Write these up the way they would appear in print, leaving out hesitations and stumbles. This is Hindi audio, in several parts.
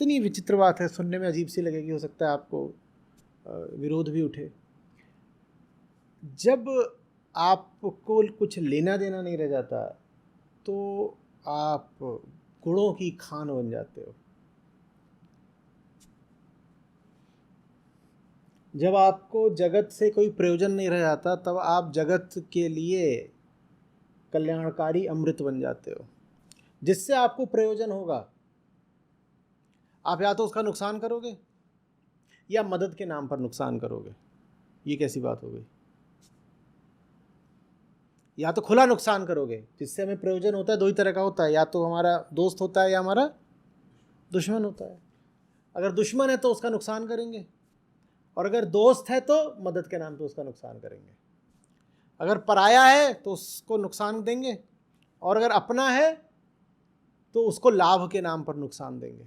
कितनी विचित्र बात है, सुनने में अजीब सी लगेगी, हो सकता है आपको विरोध भी उठे। जब आपको कुछ लेना देना नहीं रह जाता तो आप गुणों की खान बन जाते हो। जब आपको जगत से कोई प्रयोजन नहीं रह जाता तब आप जगत के लिए कल्याणकारी अमृत बन जाते हो। जिससे आपको प्रयोजन होगा आप या तो उसका नुकसान करोगे या मदद के नाम पर नुकसान करोगे। ये कैसी बात हो गई? या तो खुला नुकसान करोगे, जिससे हमें प्रयोजन होता है, दो ही तरह का होता है, या तो हमारा दोस्त होता है या हमारा दुश्मन होता है। अगर दुश्मन है तो उसका नुकसान करेंगे, और अगर दोस्त है तो मदद के नाम पे उसका नुकसान करेंगे। अगर पराया है तो उसको नुकसान देंगे, और अगर अपना है तो उसको लाभ के नाम पर नुकसान देंगे।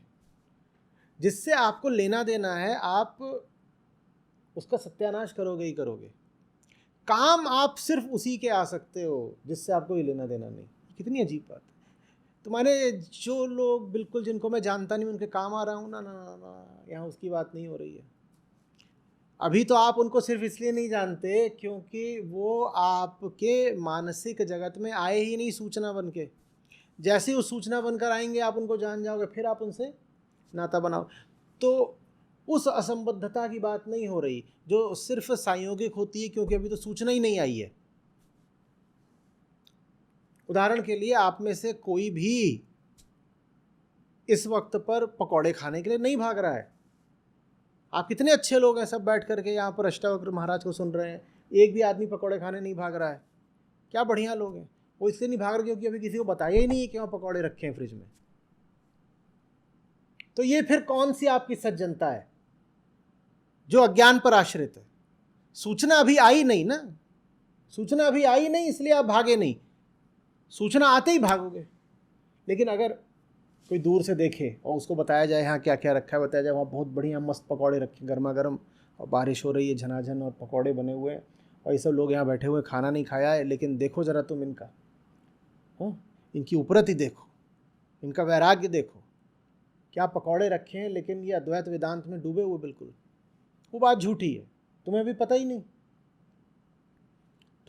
जिससे आपको लेना देना है आप उसका सत्यानाश करोगे ही करोगे। काम आप सिर्फ उसी के आ सकते हो जिससे आपको ये लेना देना नहीं। कितनी अजीब बात है। तुम्हारे जो लोग बिल्कुल जिनको मैं जानता नहीं उनके काम आ रहा हूँ ना ना ना ना, यहाँ उसकी बात नहीं हो रही है। अभी तो आप उनको सिर्फ इसलिए नहीं जानते क्योंकि वो आपके मानसिक जगत में आए ही नहीं सूचना बन के। जैसे ही वो सूचना बनकर आएंगे आप उनको जान जाओगे, फिर आप उनसे नाता बनाओ। तो उस असंबद्धता की बात नहीं हो रही जो सिर्फ संयोगिक होती है, क्योंकि अभी तो सूचना ही नहीं आई है। उदाहरण के लिए आप में से कोई भी इस वक्त पर पकौड़े खाने के लिए नहीं भाग रहा है। आप कितने अच्छे लोग हैं, सब बैठ करके यहाँ पर अष्टावक्र महाराज को सुन रहे हैं, एक भी आदमी पकौड़े खाने नहीं भाग रहा है। क्या बढ़िया लोग हैं। वो इसलिए नहीं भाग रहे क्योंकि अभी किसी को बताया ही नहीं है कि वहाँ पकौड़े रखे हैं फ्रिज में। तो ये फिर कौन सी आपकी सज्जनता है जो अज्ञान पर आश्रित है? सूचना अभी आई नहीं ना, सूचना अभी आई नहीं इसलिए आप भागे नहीं, सूचना आते ही भागोगे। लेकिन अगर कोई दूर से देखे और उसको बताया जाए हाँ क्या क्या रखा है, बताया जाए वहाँ बहुत बढ़िया मस्त पकौड़े रखे गर्मा गर्म, और बारिश हो रही है झनाझन, और पकौड़े बने हुए हैं, और ये सब लोग यहाँ बैठे हुए खाना नहीं खाया है, लेकिन देखो ज़रा तुम इनका, हाँ इनकी उपरत ही देखो, इनका वैराग्य देखो, क्या पकौड़े रखे हैं, लेकिन ये अद्वैत वेदांत में डूबे हुए बिल्कुल। वो बात झूठी है, तुम्हें अभी पता ही नहीं।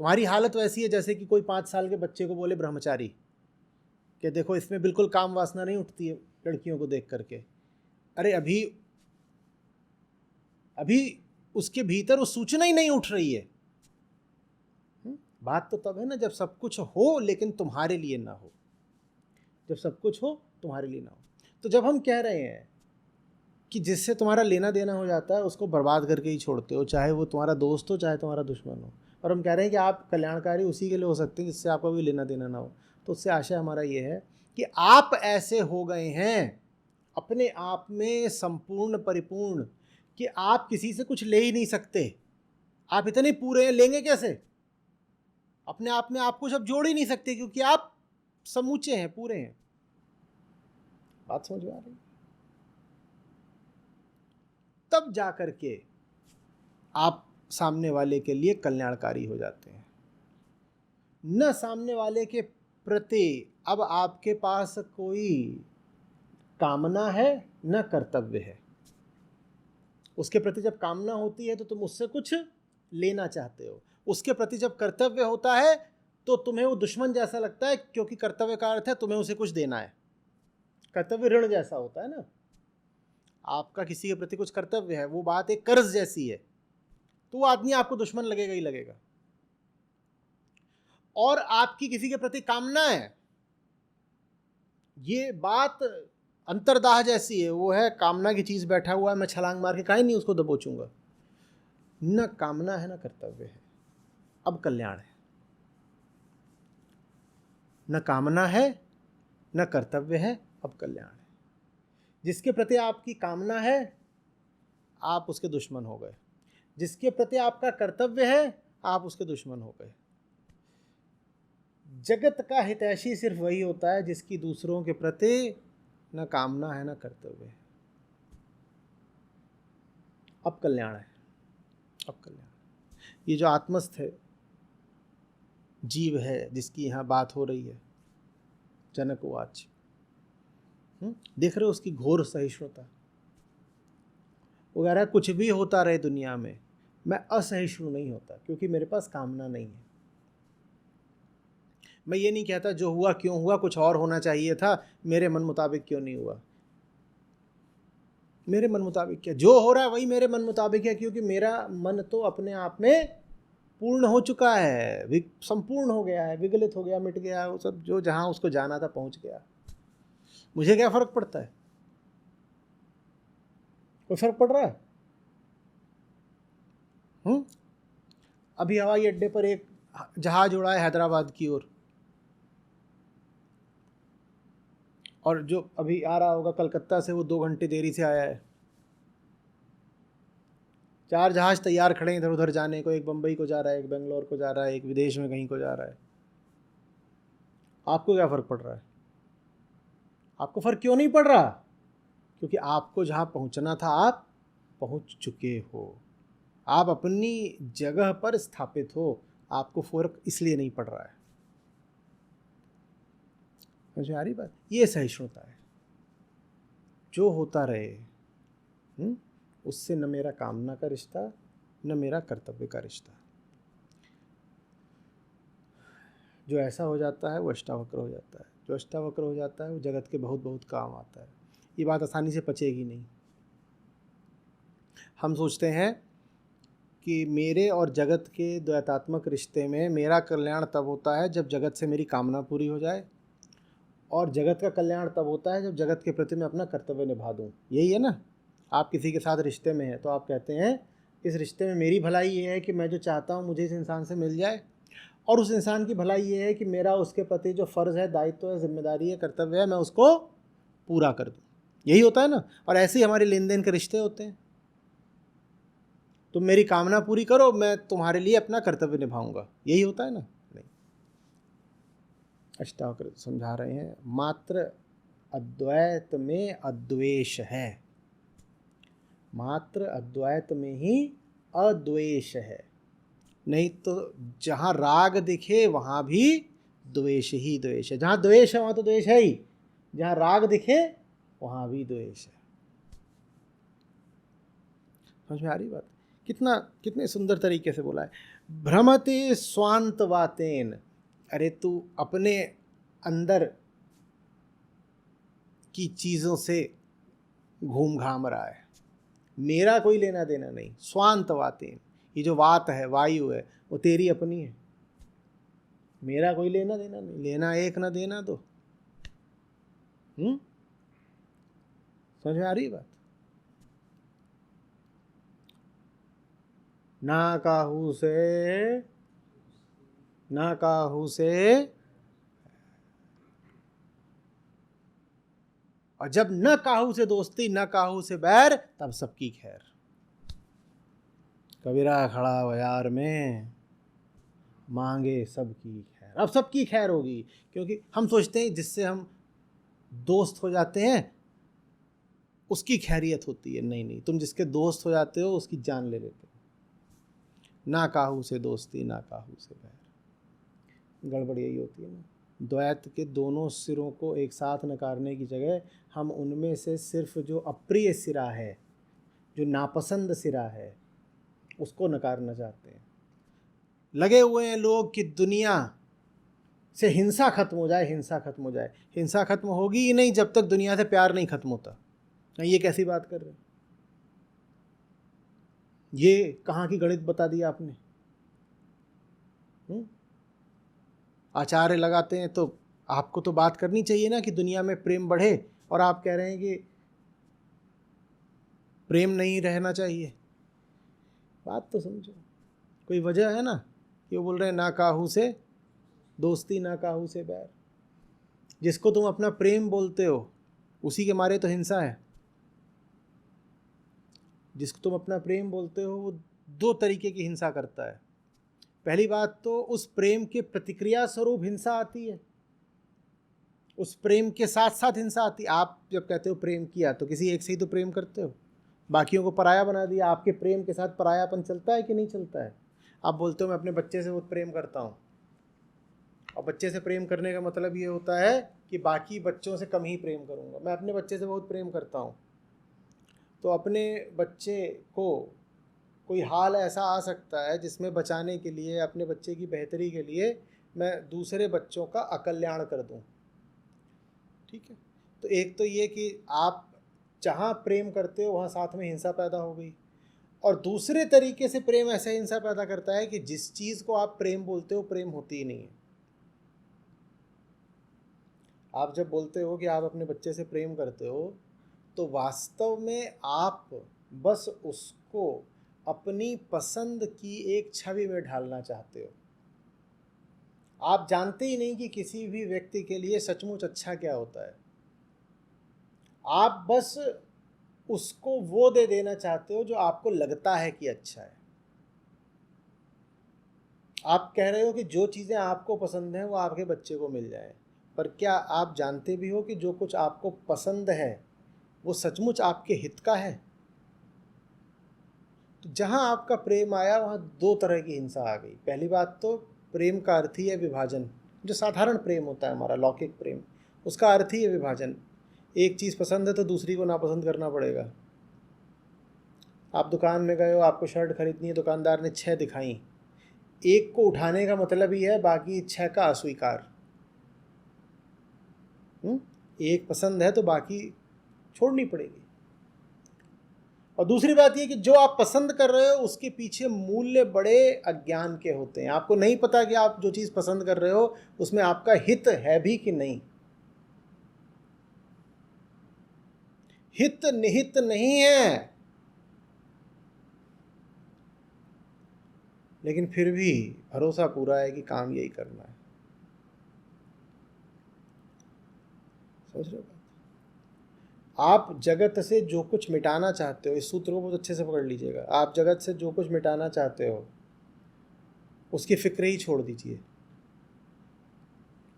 तुम्हारी हालत वैसी है जैसे कि कोई 5 साल के बच्चे को बोले ब्रह्मचारी कि देखो इसमें बिल्कुल काम वासना नहीं उठती है लड़कियों को देख करके। अरे अभी अभी उसके भीतर वो सूचना ही नहीं उठ रही है। बात तो तब है ना जब सब कुछ हो लेकिन तुम्हारे लिए ना हो, जब सब कुछ हो तुम्हारे लिए ना हो। तो जब हम कह रहे हैं कि जिससे तुम्हारा लेना देना हो जाता है उसको बर्बाद करके ही छोड़ते हो, चाहे वो तुम्हारा दोस्त हो चाहे तुम्हारा दुश्मन हो, और हम कह रहे हैं कि आप कल्याणकारी उसी के लिए हो सकते हैं जिससे आपका कोई लेना देना ना हो, तो उससे आशय हमारा ये है कि आप ऐसे हो गए हैं अपने आप में संपूर्ण परिपूर्ण कि आप किसी से कुछ ले ही नहीं सकते। आप इतने पूरे हैं, लेंगे कैसे? अपने आप में आप कुछ अब जोड़ ही नहीं सकते क्योंकि आप समूचे हैं, पूरे हैं। बात समझ में आ रही? तब जा करके आप सामने वाले के लिए कल्याणकारी हो जाते हैं। न सामने वाले के प्रति अब आपके पास कोई कामना है न कर्तव्य है। उसके प्रति जब कामना होती है तो तुम उससे कुछ लेना चाहते हो, उसके प्रति जब कर्तव्य होता है तो तुम्हें वो दुश्मन जैसा लगता है, क्योंकि कर्तव्य का अर्थ है तुम्हें उसे कुछ देना है। कर्तव्य ऋण जैसा होता है ना, आपका किसी के प्रति कुछ कर्तव्य है, वो बात एक कर्ज जैसी है, तो वो आदमी आपको दुश्मन लगेगा ही लगेगा। और आपकी किसी के प्रति कामना है, ये बात अंतर्दाह जैसी है, वो है कामना की चीज बैठा हुआ है, मैं छलांग मार के काहे नहीं उसको दबोचूंगा। न कामना है न कर्तव्य है, अब कल्याण है। न कामना है न कर्तव्य है, अब कल्याण है। जिसके प्रति आपकी कामना है आप उसके दुश्मन हो गए, जिसके प्रति आपका कर्तव्य है आप उसके दुश्मन हो गए। जगत का हितैषी सिर्फ वही होता है जिसकी दूसरों के प्रति न कामना है न कर्तव्य है। अब कल्याण है, अब कल्याण। ये जो आत्मस्थ है जीव है जिसकी यहाँ बात हो रही है, जनक उवाच, देख रहे हो उसकी घोर सहिष्णुता। वो कह रहा है कुछ भी होता रहे दुनिया में, मैं असहिष्णु नहीं होता, क्योंकि मेरे पास कामना नहीं है। मैं ये नहीं कहता जो हुआ क्यों हुआ, कुछ और होना चाहिए था, मेरे मन मुताबिक क्यों नहीं हुआ। मेरे मन मुताबिक क्या, जो हो रहा है वही मेरे मन मुताबिक है, क्योंकि मेरा मन तो अपने आप में पूर्ण हो चुका है, संपूर्ण हो गया है, विगलित हो गया, मिट गया, वो सब जो जहां उसको जाना था पहुंच गया। मुझे क्या फर्क पड़ता है? कोई फर्क पड़ रहा है? अभी हवाई अड्डे पर एक जहाज उड़ा है हैदराबाद की ओर, और जो अभी आ रहा होगा कलकत्ता से, वो 2 घंटे देरी से आया है। 4 जहाज तैयार खड़े हैं इधर उधर जाने को, एक बम्बई को जा रहा है, एक बेंगलोर को जा रहा है, एक विदेश में कहीं को जा रहा है। आपको क्या फ़र्क पड़ रहा है? आपको फ़र्क क्यों नहीं पड़ रहा? क्योंकि आपको जहाँ पहुँचना था आप पहुँच चुके हो, आप अपनी जगह पर स्थापित हो, आपको फ़र्क इसलिए नहीं पड़ रहा है। समझ में आ रही बात? ये सहिष्णुता है। जो होता रहे, उससे न मेरा कामना का रिश्ता, न मेरा कर्तव्य का रिश्ता। जो ऐसा हो जाता है वो अष्टावक्र हो जाता है। जो अष्टावक्र हो जाता है वो जगत के बहुत बहुत काम आता है। ये बात आसानी से पचेगी नहीं। हम सोचते हैं कि मेरे और जगत के द्वैतात्मक रिश्ते में मेरा कल्याण तब होता है जब जगत से मेरी कामना पूरी हो जाए, और जगत का कल्याण तब होता है जब जगत के प्रति मैं अपना कर्तव्य निभा दूँ। यही है ना? आप किसी के साथ रिश्ते में हैं तो आप कहते हैं इस रिश्ते में मेरी भलाई ये है कि मैं जो चाहता हूँ मुझे इस इंसान से मिल जाए, और उस इंसान की भलाई ये है कि मेरा उसके प्रति जो फ़र्ज़ है, दायित्व है, जिम्मेदारी है, कर्तव्य है, मैं उसको पूरा कर दूँ। यही होता है ना? और ऐसे ही हमारे लेन देन के रिश्ते होते हैं। तुम मेरी कामना पूरी करो, मैं तुम्हारे लिए अपना कर्तव्य निभाऊंगा। यही होता है ना? नहीं। अष्टावक्र समझा रहे हैं मात्र अद्वैत में अद्वेष है, मात्र अद्वैत में ही अद्वेष है। नहीं तो जहाँ राग दिखे वहाँ भी द्वेष ही द्वेष है। जहाँ द्वेष है वहाँ तो द्वेष है ही, जहाँ राग दिखे वहाँ भी द्वेष है। समझ में आ रही बात? कितने सुंदर तरीके से बोला है। भ्रमते स्वांतवातेन, अरे तू अपने अंदर की चीज़ों से घूम घाम रहा है, मेरा कोई लेना देना नहीं। स्वांतवातेन, ये जो वात है, वायु है, वो तेरी अपनी है, मेरा कोई लेना देना नहीं। लेना एक ना देना दो। समझ में आ रही बात? ना काहू से, और जब न काहू से दोस्ती न काहू से बैर, तब सबकी खैर। कबीरा खड़ा बाजार में मांगे सबकी खैर। अब सबकी खैर होगी, क्योंकि हम सोचते हैं जिससे हम दोस्त हो जाते हैं उसकी खैरियत होती है। नहीं नहीं, तुम जिसके दोस्त हो जाते हो उसकी जान ले लेते हो। ना काहू से दोस्ती ना काहू से बैर। गड़बड़ यही होती है ना। द्वैत के दोनों सिरों को एक साथ नकारने की जगह हम उनमें से सिर्फ जो अप्रिय सिरा है, जो नापसंद सिरा है, उसको नकारना चाहते हैं। लगे हुए हैं लोग कि दुनिया से हिंसा खत्म हो जाए, हिंसा खत्म हो जाए। हिंसा खत्म होगी ही नहीं जब तक दुनिया से प्यार नहीं खत्म होता। नहीं, ये कैसी बात कर रहे हैं? ये कहाँ की गणित बता दिया आपने? आचार्य लगाते हैं तो आपको तो बात करनी चाहिए ना कि दुनिया में प्रेम बढ़े, और आप कह रहे हैं कि प्रेम नहीं रहना चाहिए। बात तो समझो, कोई वजह है ना कि वो बोल रहे हैं ना काहू से दोस्ती ना काहू से बैर। जिसको तुम अपना प्रेम बोलते हो उसी के मारे तो हिंसा है। जिसको तुम अपना प्रेम बोलते हो वो 2 तरीके की हिंसा करता है। पहली बात तो उस प्रेम के प्रतिक्रिया स्वरूप हिंसा आती है, उस प्रेम के साथ साथ हिंसा आती है। आप जब कहते हो प्रेम किया तो किसी एक से ही तो प्रेम करते हो, बाकियों को पराया बना दिया। आपके प्रेम के साथ परायापन चलता है कि नहीं चलता है? आप बोलते हो मैं अपने बच्चे से बहुत प्रेम करता हूँ, और बच्चे से प्रेम करने का मतलब ये होता है कि बाकी बच्चों से कम ही प्रेम करूँगा। मैं अपने बच्चे से बहुत प्रेम करता हूँ, तो अपने बच्चे को कोई हाल ऐसा आ सकता है जिसमें बचाने के लिए, अपने बच्चे की बेहतरी के लिए मैं दूसरे बच्चों का अकल्याण कर दूँ। ठीक है, तो एक तो ये कि आप जहाँ प्रेम करते हो वहाँ साथ में हिंसा पैदा हो गई, और दूसरे तरीके से प्रेम ऐसे हिंसा पैदा करता है कि जिस चीज़ को आप प्रेम बोलते हो प्रेम होती ही नहीं है। आप जब बोलते हो कि आप अपने बच्चे से प्रेम करते हो, तो वास्तव में आप बस उसको अपनी पसंद की एक छवि में ढालना चाहते हो। आप जानते ही नहीं कि किसी भी व्यक्ति के लिए सचमुच अच्छा क्या होता है। आप बस उसको वो दे देना चाहते हो जो आपको लगता है कि अच्छा है। आप कह रहे हो कि जो चीज़ें आपको पसंद हैं वो आपके बच्चे को मिल जाए, पर क्या आप जानते भी हो कि जो कुछ आपको पसंद है वो सचमुच आपके हित का है? तो जहाँ आपका प्रेम आया वहाँ दो तरह की हिंसा आ गई। पहली बात तो प्रेम का अर्थ ही है विभाजन। जो साधारण प्रेम होता है हमारा लौकिक प्रेम, उसका अर्थ ही है विभाजन। एक चीज़ पसंद है तो दूसरी को नापसंद करना पड़ेगा। आप दुकान में गए हो, आपको शर्ट खरीदनी है, दुकानदार ने 6 दिखाई, एक को उठाने का मतलब ही है बाकी 6 का अस्वीकार। एक पसंद है तो बाकी छोड़नी पड़ेगी। और दूसरी बात ये कि जो आप पसंद कर रहे हो उसके पीछे मूल्य बड़े अज्ञान के होते हैं। आपको नहीं पता कि आप जो चीज़ पसंद कर रहे हो उसमें आपका हित है भी कि नहीं। हित निहित नहीं है, लेकिन फिर भी भरोसा पूरा है कि काम यही करना है। समझ रहे हो? आप जगत से जो कुछ मिटाना चाहते हो, इस सूत्र को बहुत अच्छे से पकड़ लीजिएगा। आप जगत से जो कुछ मिटाना चाहते हो उसकी फिक्र ही छोड़ दीजिए,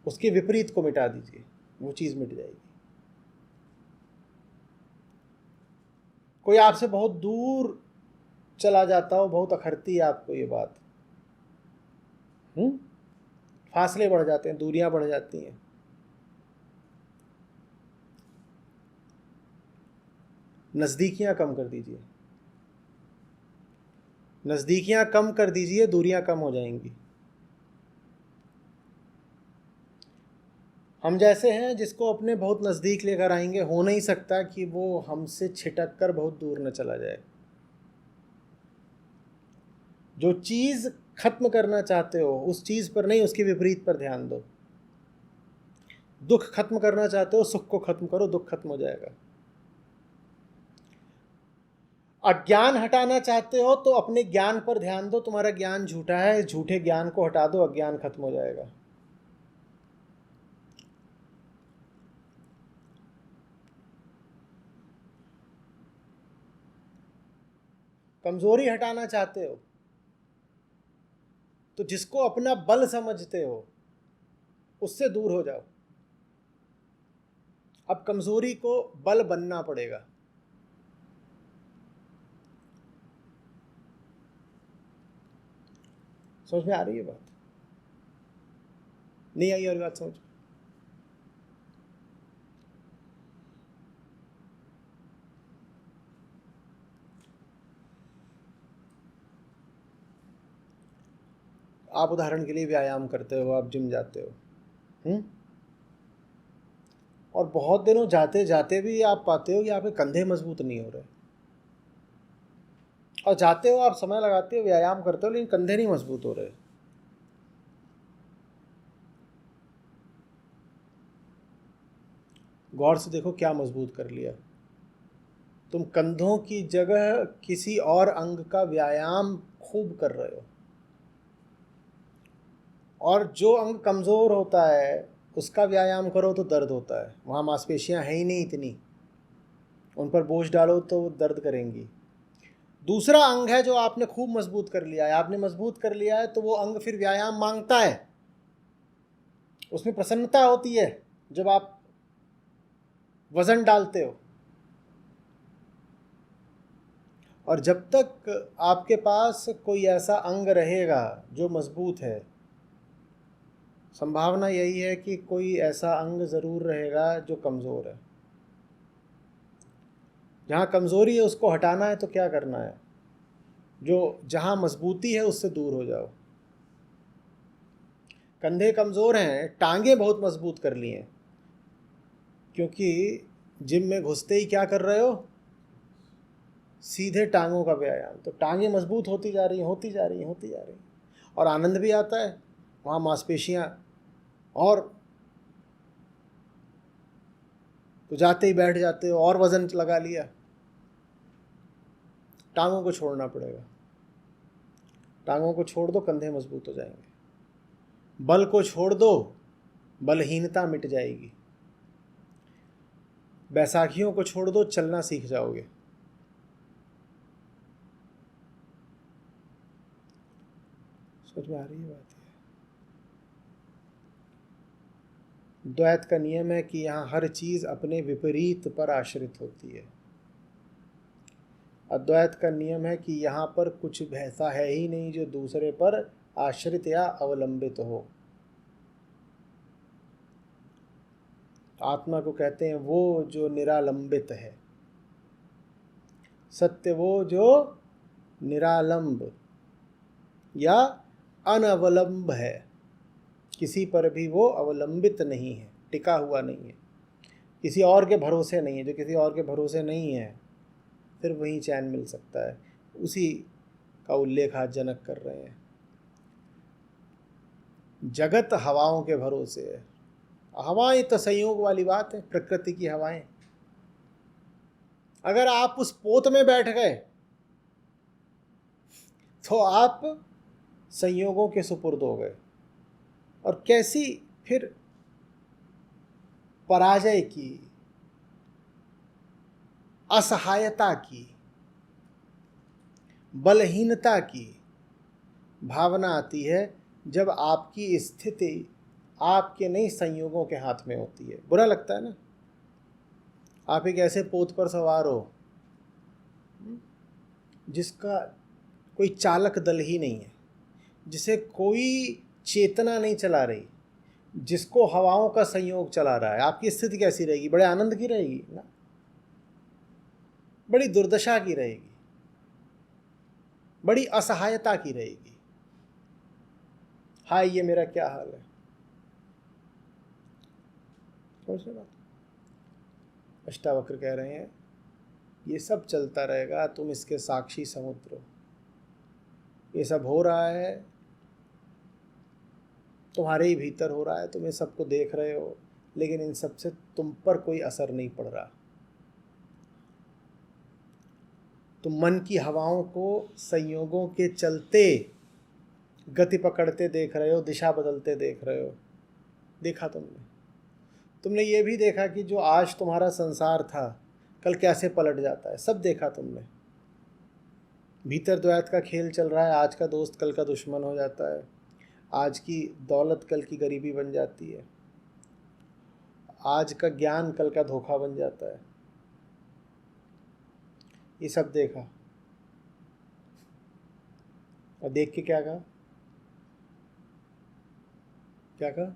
उसके विपरीत को मिटा दीजिए, वो चीज़ मिट जाएगी। कोई आपसे बहुत दूर चला जाता हो, बहुत अखरती है आपको ये बात, फासले बढ़ जाते हैं, दूरियां बढ़ जाती हैं। नज़दीकियां कम कर दीजिए, नज़दीकियां कम कर दीजिए, दूरियां कम हो जाएंगी। हम जैसे हैं जिसको अपने बहुत नज़दीक लेकर आएंगे, हो नहीं सकता कि वो हमसे छिटक कर बहुत दूर न चला जाए। जो चीज़ खत्म करना चाहते हो उस चीज़ पर नहीं, उसके विपरीत पर ध्यान दो। दुख खत्म करना चाहते हो, सुख को खत्म करो, दुख खत्म हो जाएगा। अज्ञान हटाना चाहते हो तो अपने ज्ञान पर ध्यान दो, तुम्हारा ज्ञान झूठा है, झूठे ज्ञान को हटा दो, अज्ञान खत्म हो जाएगा। कमजोरी हटाना चाहते हो तो जिसको अपना बल समझते हो उससे दूर हो जाओ। अब कमजोरी को बल बनना पड़ेगा। समझ में आ रही है बात? नहीं आई और बात समझ? आप उदाहरण के लिए व्यायाम करते हो, आप जिम जाते हो, और बहुत दिनों जाते जाते भी आप पाते हो कि आपके कंधे मजबूत नहीं हो रहे, और जाते हो, आप समय लगाते हो, व्यायाम करते हो, लेकिन कंधे नहीं मजबूत हो रहे। गौर से देखो क्या मजबूत कर लिया। तुम कंधों की जगह किसी और अंग का व्यायाम खूब कर रहे हो, और जो अंग कमज़ोर होता है उसका व्यायाम करो तो दर्द होता है। वहाँ मांसपेशियाँ हैं ही नहीं इतनी, उन पर बोझ डालो तो वो दर्द करेंगी। दूसरा अंग है जो आपने खूब मजबूत कर लिया है, आपने मजबूत कर लिया है तो वो अंग फिर व्यायाम मांगता है, उसमें प्रसन्नता होती है जब आप वज़न डालते हो। और जब तक आपके पास कोई ऐसा अंग रहेगा जो मजबूत है, संभावना यही है कि कोई ऐसा अंग ज़रूर रहेगा जो कमज़ोर है। जहाँ कमज़ोरी है उसको हटाना है तो क्या करना है, जो जहाँ मजबूती है उससे दूर हो जाओ। कंधे कमज़ोर हैं, टांगे बहुत मजबूत कर लिए हैं, क्योंकि जिम में घुसते ही क्या कर रहे हो, सीधे टांगों का व्यायाम। तो टांगे मजबूत होती जा रही हैं, होती जा रही हैं, होती जा रही हैं, और आनंद भी आता है। वहाँ मांसपेशियाँ, और तो जाते ही बैठ जाते हो और वज़न लगा लिया। टांगों को छोड़ना पड़ेगा। टांगों को छोड़ दो, कंधे मजबूत हो जाएंगे। बल को छोड़ दो, बलहीनता मिट जाएगी। बैसाखियों को छोड़ दो, चलना सीख जाओगे। समझ में आ रही है बात? द्वैत का नियम है कि यहाँ हर चीज़ अपने विपरीत पर आश्रित होती है। अद्वैत का नियम है कि यहाँ पर कुछ ऐसा है ही नहीं जो दूसरे पर आश्रित या अवलंबित हो। आत्मा को कहते हैं वो जो निरालंबित है। सत्य वो जो निरालंब या अनवलंब है, किसी पर भी वो अवलंबित नहीं है, टिका हुआ नहीं है, किसी और के भरोसे नहीं है। जो किसी और के भरोसे नहीं है, फिर वहीं चैन मिल सकता है। उसी का उल्लेख आज जनक कर रहे हैं। जगत हवाओं के भरोसे है। हवाएं तो संयोग वाली बात है, प्रकृति की हवाएं। अगर आप उस पोत में बैठ गए तो आप संयोगों के सुपुर्द हो गए। और कैसी फिर पराजय की, असहायता की, बलहीनता की भावना आती है जब आपकी स्थिति आपके नहीं संयोगों के हाथ में होती है। बुरा लगता है ना। आप एक ऐसे पोत पर सवार हो जिसका कोई चालक दल ही नहीं है, जिसे कोई चेतना नहीं चला रही, जिसको हवाओं का संयोग चला रहा है। आपकी स्थिति कैसी रहेगी? बड़े आनंद की रहेगी ना, बड़ी दुर्दशा की रहेगी, बड़ी असहायता की रहेगी। हाय ये मेरा क्या हाल है। समझ रहे? अष्टावक्र कह रहे हैं ये सब चलता रहेगा, तुम इसके साक्षी समुद्र हो। ये सब हो रहा है, तुम्हारे ही भीतर हो रहा है, तुम ये सबको देख रहे हो, लेकिन इन सब से तुम पर कोई असर नहीं पड़ रहा। तुम मन की हवाओं को संयोगों के चलते गति पकड़ते देख रहे हो, दिशा बदलते देख रहे हो। देखा तुमने ये भी देखा कि जो आज तुम्हारा संसार था कल कैसे पलट जाता है। सब देखा तुमने। भीतर द्वैत का खेल चल रहा है। आज का दोस्त कल का दुश्मन हो जाता है। आज की दौलत कल की गरीबी बन जाती है। आज का ज्ञान कल का धोखा बन जाता है। ये सब देखा और देख के क्या कहा? क्या कहा?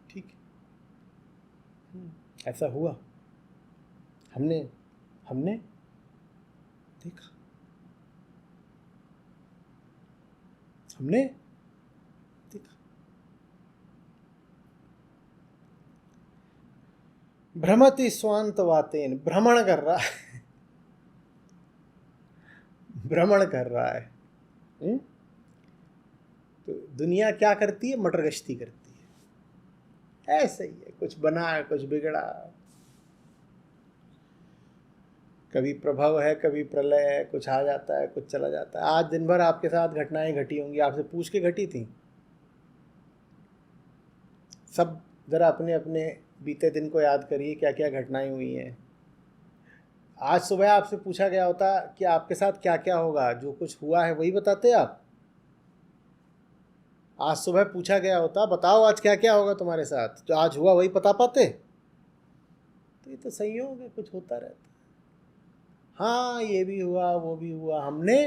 ठीक है, ऐसा हुआ। हमने देखा, हमने देखा। भ्रमति स्वांत वातेन, भ्रमण कर रहा है भ्रमण कर रहा है। तो दुनिया क्या करती है? मटर गश्ती करती है। ऐसा ही है, कुछ बना कुछ बिगड़ा, कभी प्रभव है, कभी प्रलय है, कुछ आ जाता है, कुछ चला जाता है। आज दिन भर आपके साथ घटनाएं घटी होंगी, आपसे पूछ के घटी थी सब। ज़रा अपने अपने बीते दिन को याद करिए, क्या क्या घटनाएं हुई हैं। आज सुबह आपसे पूछा गया होता कि आपके साथ क्या क्या होगा, जो कुछ हुआ है वही बताते आप। आज सुबह पूछा गया होता बताओ आज क्या क्या होगा तुम्हारे साथ, जो आज हुआ वही बता पाते? तो ये तो संयोग है, कुछ होता रहता है। हाँ ये भी हुआ वो भी हुआ, हमने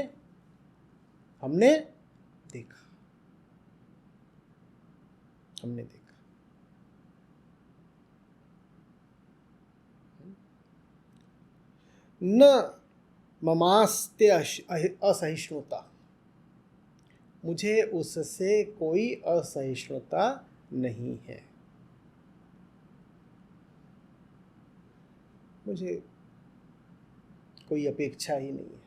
देखा। हमने देखा। न ममास्ते असहिष्णुता, मुझे उससे कोई असहिष्णुता नहीं है, मुझे कोई अपेक्षा ही नहीं है,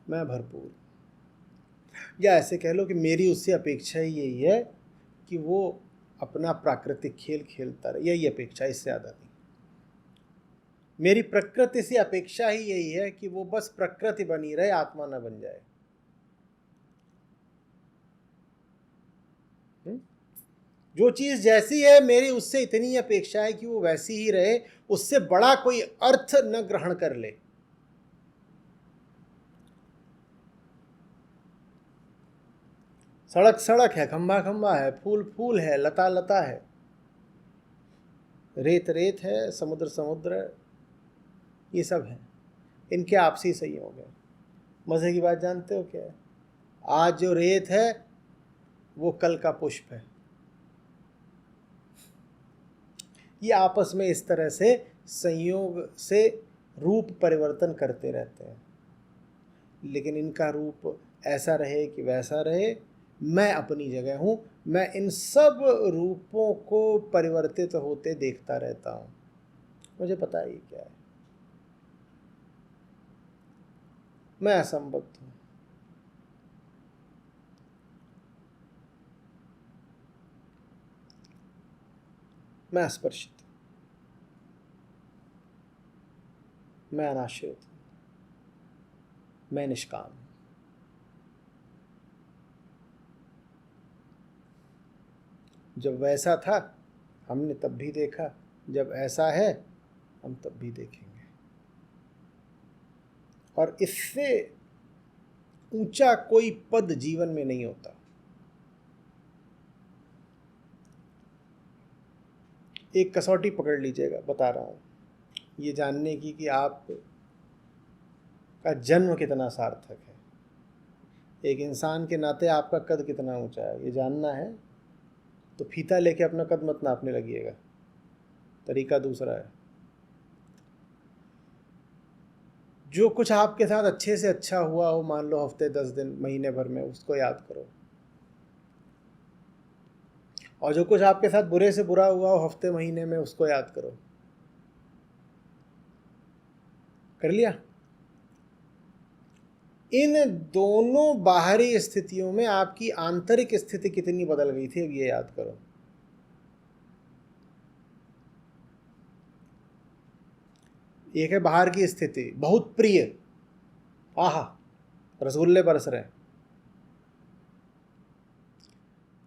मैं भरपूर। या ऐसे कह लो कि मेरी उससे अपेक्षा ही यही है कि वो अपना प्राकृतिक खेल खेलता रहे, यही अपेक्षा, इससे ज़्यादा नहीं। मेरी प्रकृति से अपेक्षा ही यही है कि वो बस प्रकृति बनी रहे, आत्मा न बन जाए। जो चीज़ जैसी है मेरी उससे इतनी अपेक्षा है कि वो वैसी ही रहे, उससे बड़ा कोई अर्थ न ग्रहण कर ले। सड़क सड़क है, खंभा खंभा है, फूल फूल है, लता लता है, रेत रेत है, समुद्र समुद्र है, ये सब है, इनके आपसी संयोग है। मज़े की बात जानते हो क्या है? आज जो रेत है वो कल का पुष्प है। ये आपस में इस तरह से संयोग से रूप परिवर्तन करते रहते हैं, लेकिन इनका रूप ऐसा रहे कि वैसा रहे, मैं अपनी जगह हूँ, मैं इन सब रूपों को परिवर्तित होते देखता रहता हूँ, मुझे पता ही क्या है, मैं असंबद्ध हूँ। मैं अस्पर्शित, मैं अनाश्रित, मैं निष्काम। जब वैसा था हमने तब भी देखा, जब ऐसा है हम तब भी देखेंगे, और इससे ऊंचा कोई पद जीवन में नहीं होता। एक कसौटी पकड़ लीजिएगा, बता रहा हूँ, ये जानने की कि आप का जन्म कितना सार्थक है, एक इंसान के नाते आपका कद कितना ऊंचा है, ये जानना है तो फीता लेके अपना कद मत नापने लगिएगा, तरीका दूसरा है। जो कुछ आपके साथ अच्छे से अच्छा हुआ हो, मान लो हफ्ते 10 दिन महीने भर में, उसको याद करो, और जो कुछ आपके साथ बुरे से बुरा हुआ हो हफ्ते महीने में, उसको याद करो। कर लिया? इन दोनों बाहरी स्थितियों में आपकी आंतरिक स्थिति कितनी बदल गई थी, अब ये याद करो। एक है बाहर की स्थिति, बहुत प्रिय, आहा रसगुल्ले बरस रहे हैं,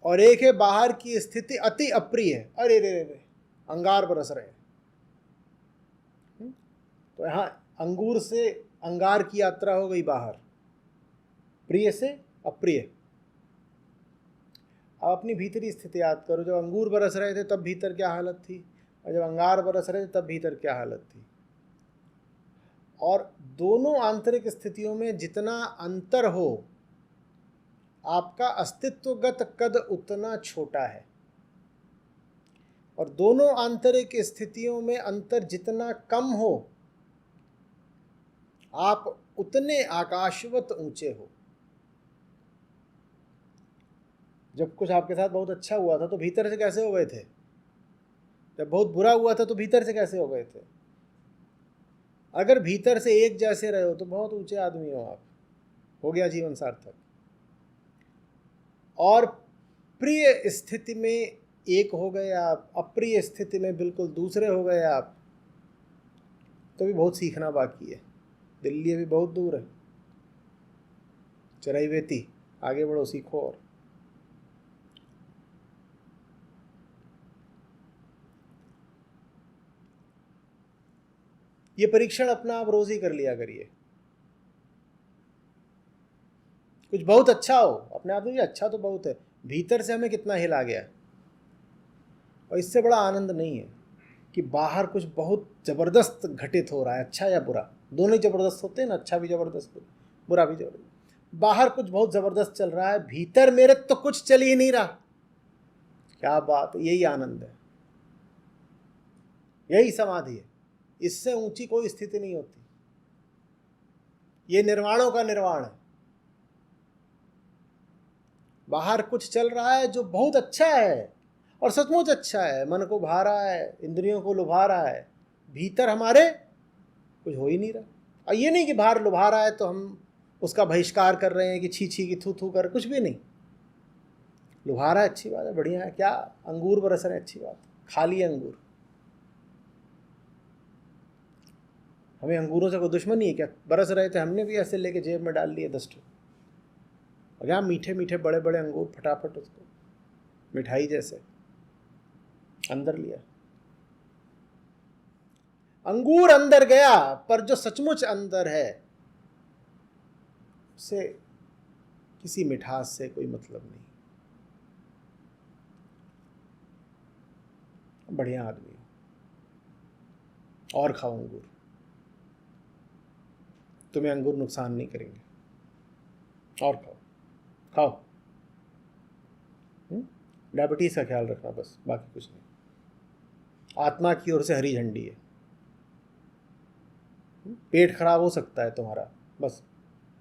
और एक है बाहर की स्थिति अति अप्रिय, अरे रे रे रे अंगार बरस रहे हैं। तो यहाँ अंगूर से अंगार की यात्रा हो गई बाहर, प्रिय से अप्रिय। अब अपनी भीतरी स्थिति याद करो, जब अंगूर बरस रहे थे तब भीतर क्या हालत थी, और जब अंगार बरस रहे थे तब भीतर क्या हालत थी। और दोनों आंतरिक स्थितियों में जितना अंतर हो, आपका अस्तित्वगत कद उतना छोटा है, और दोनों आंतरिक स्थितियों में अंतर जितना कम हो, आप उतने आकाशवत ऊंचे हो। जब कुछ आपके साथ बहुत अच्छा हुआ था तो भीतर से कैसे हो गए थे, जब बहुत बुरा हुआ था तो भीतर से कैसे हो गए थे। अगर भीतर से एक जैसे रहे हो तो बहुत ऊंचे आदमी हो आप, हो गया जीवन सार्थक। और प्रिय स्थिति में एक हो गए आप, अप्रिय स्थिति में बिल्कुल दूसरे हो गए आप, तो भी बहुत सीखना बाकी है। दिल्ली अभी बहुत दूर है, चराइवेती, आगे बढ़ो, सीखो। और ये परीक्षण अपना आप रोज ही कर लिया करिए। कुछ बहुत अच्छा हो अपने आप में, अच्छा तो बहुत है, भीतर से हमें कितना हिला गया, और इससे बड़ा आनंद नहीं है कि बाहर कुछ बहुत ज़बरदस्त घटित हो रहा है, अच्छा या बुरा, दोनों ही ज़बरदस्त होते हैं ना, अच्छा भी ज़बरदस्त बुरा भी ज़बरदस्त। बाहर कुछ बहुत ज़बरदस्त चल रहा है, भीतर मेरे तो कुछ चल ही नहीं रहा, क्या बात, यही आनंद है, यही समाधि है। इससे ऊंची कोई स्थिति नहीं होती। ये निर्वाणों का निर्वाण है। बाहर कुछ चल रहा है जो बहुत अच्छा है और सचमुच अच्छा है, मन को भा रहा है, इंद्रियों को लुभा रहा है, भीतर हमारे कुछ हो ही नहीं रहा। और ये नहीं कि बाहर लुभा रहा है तो हम उसका बहिष्कार कर रहे हैं कि छी छी की थू थू कर, कुछ भी नहीं। लुभा रहा है, अच्छी बात है, बढ़िया है। क्या अंगूर बरस रहे हैं, अच्छी बात है, खा लिए अंगूर। हमें अंगूरों से कोई दुश्मनी है क्या? बरस रहे थे, हमने भी ऐसे लेके जेब में डाल लिए 10 ठो। और क्या मीठे मीठे बड़े बड़े अंगूर, फटाफट उसको मिठाई जैसे अंदर लिया। अंगूर अंदर गया, पर जो सचमुच अंदर है उसे किसी मिठास से कोई मतलब नहीं। बढ़िया आदमी और खाओ अंगूर, तुम्हें अंगूर नुकसान नहीं करेंगे। और खाओ खाओ। डायबिटीज का ख्याल रखना बस, बाकी कुछ नहीं। आत्मा की ओर से हरी झंडी है। पेट खराब हो सकता है तुम्हारा, बस